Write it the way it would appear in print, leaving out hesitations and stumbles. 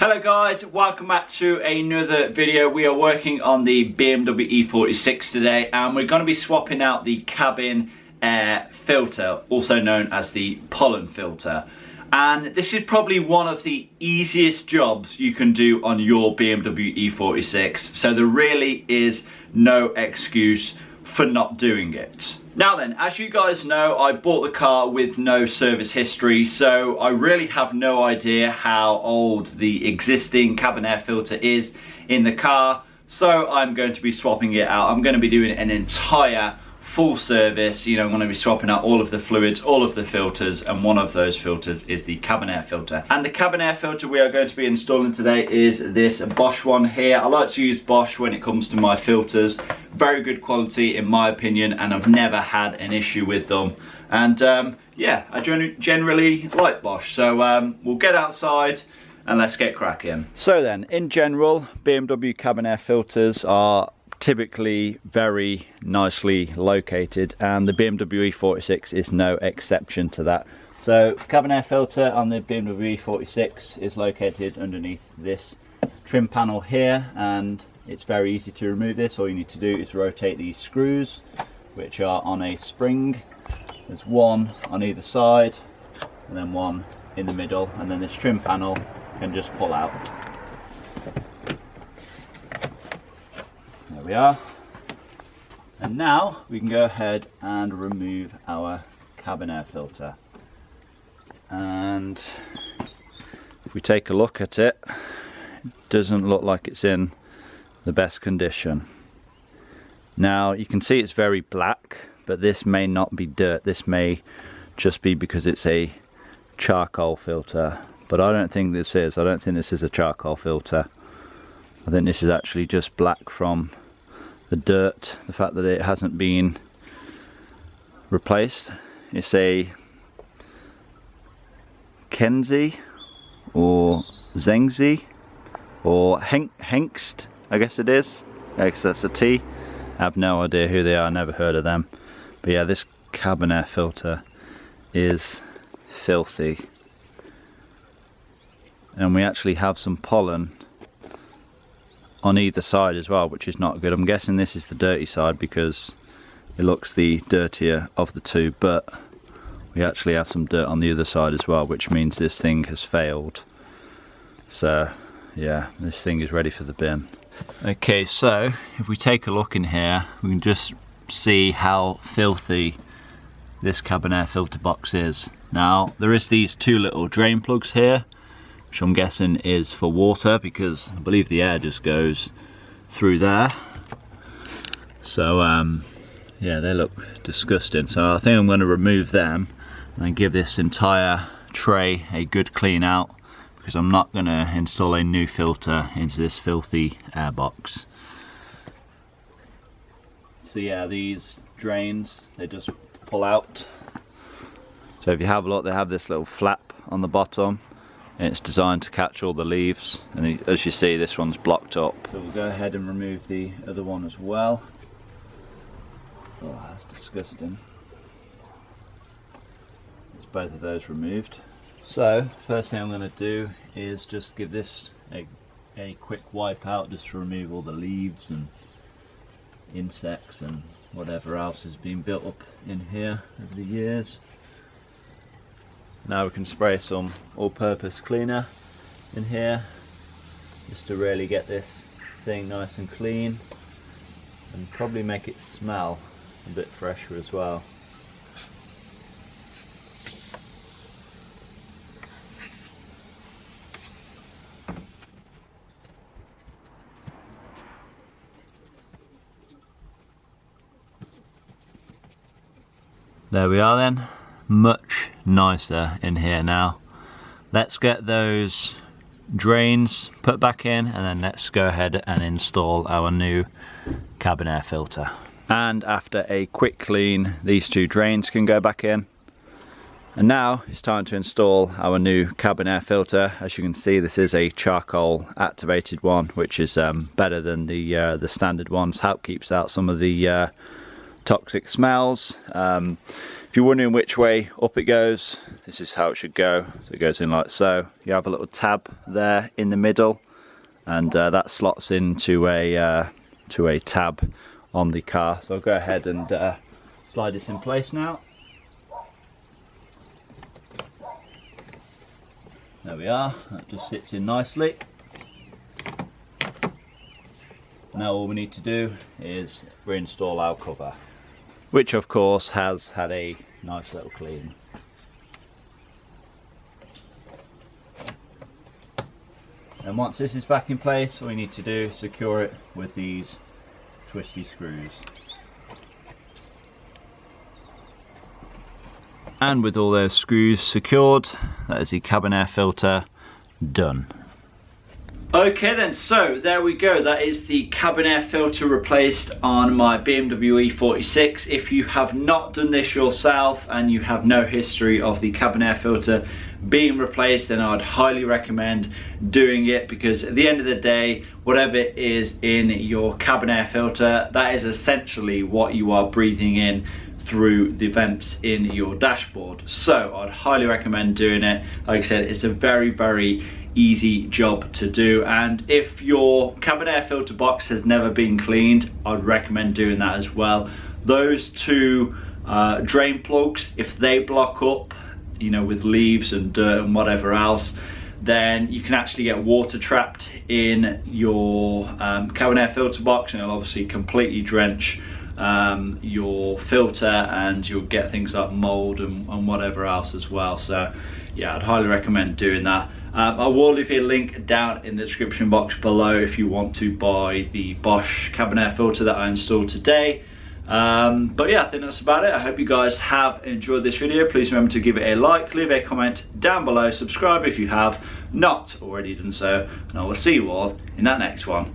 Hello guys, welcome back to another video. We are working on the BMW E46 today, and we're going to be swapping out the cabin air filter, also known as the Pollen filter. And this is probably one of the easiest jobs you can do on your BMW E46, so there really is no excuse for not doing it. Now then, as you guys know, I bought the car with no service history, so I really have no idea how old the existing cabin air filter is in the car, so I'm going to be swapping it out. I'm going to be doing an entire full service. I'm going to be swapping out all of the fluids, all of the filters, and one of those filters is the cabin air filter. And the cabin air filter we are going to be installing today is this Bosch one here. I like to use Bosch when it comes to my filters. Very good quality in my opinion, and I've never had an issue with them. And yeah, I generally like Bosch. So we'll get outside and let's get cracking. So then, in general, BMW cabin air filters are typically very nicely located, and the BMW E46 is no exception to that. So cabin air filter on the BMW E46 is located underneath this trim panel here, and it's very easy to remove this. All you need to do is rotate these screws, which are on a spring. There's one on either side and then one in the middle, and then this trim panel can just pull out. There we are. And now we can go ahead and remove our cabin air filter. And if we take a look at it, it doesn't look like it's in the best condition. Now you can see it's very black, but this may not be dirt. This may just be because it's a charcoal filter, but I don't think this is. I don't think this is a charcoal filter. I think this is actually just black from the dirt, the fact that it hasn't been replaced. It's a Kenzie or Zengzi or Hengst, I guess it is, because that's a T. I have no idea who they are, never heard of them. But yeah, this cabin air filter is filthy. And we actually have some pollen on either side as well, which is not good. I'm guessing this is the dirty side because it looks the dirtier of the two, but we actually have some dirt on the other side as well, which means this thing has failed. So yeah, this thing is ready for the bin. Okay, so if we take a look in here, we can just see how filthy this cabin air filter box is. Now there is these two little drain plugs here, which I'm guessing is for water, because I believe the air just goes through there. So yeah, they look disgusting. So I think I'm going to remove them and give this entire tray a good clean out, because I'm not going to install a new filter into this filthy air box. So yeah, these drains, they just pull out. So if you have a look, they have this little flap on the bottom, and it's designed to catch all the leaves, and as you see, this one's blocked up. So we'll go ahead and remove the other one as well. Oh, that's disgusting. It's both of those removed. So first thing I'm going to do is just give this a quick wipe out, just to remove all the leaves and insects and whatever else has been built up in here over the years. Now we can spray some all-purpose cleaner in here, just to really get this thing nice and clean, and probably make it smell a bit fresher as well. There we are then. Much nicer in here now. Let's get those drains put back in, and then let's go ahead and install our new cabin air filter. And after a quick clean, these two drains can go back in. And now it's time to install our new cabin air filter. As you can see, this is a charcoal activated one, which is better than the standard ones. Help keeps out some of the toxic smells. If you're wondering which way up it goes, this is how it should go. So it goes in like so. You have a little tab there in the middle, and that slots into a tab on the car. So I'll go ahead and slide this in place now. There we are, that just sits in nicely. Now all we need to do is reinstall our cover, which of course has had a nice little clean. And once this is back in place, all we need to do is secure it with these twisty screws. And with all those screws secured, that is the cabin air filter done. Okay then, so there we go. That is the cabin air filter replaced on my BMW E46. If you have not done this yourself and you have no history of the cabin air filter being replaced, then I'd highly recommend doing it, because at the end of the day, whatever is in your cabin air filter, that is essentially what you are breathing in through the vents in your dashboard. So I'd highly recommend doing it. Like I said, it's a very easy job to do, and if your cabin air filter box has never been cleaned, I'd recommend doing that as well. Those two drain plugs, if they block up, you know, with leaves and dirt and whatever else, then you can actually get water trapped in your cabin air filter box, and it'll obviously completely drench your filter, and you'll get things like mold and whatever else as well. So yeah, I'd highly recommend doing that. I will leave you a link down in the description box below if you want to buy the Bosch cabin air filter that I installed today. But yeah, I think that's about it. I hope you guys have enjoyed this video. Please remember to give it a like, leave a comment down below, subscribe if you have not already done so, and I will see you all in that next one.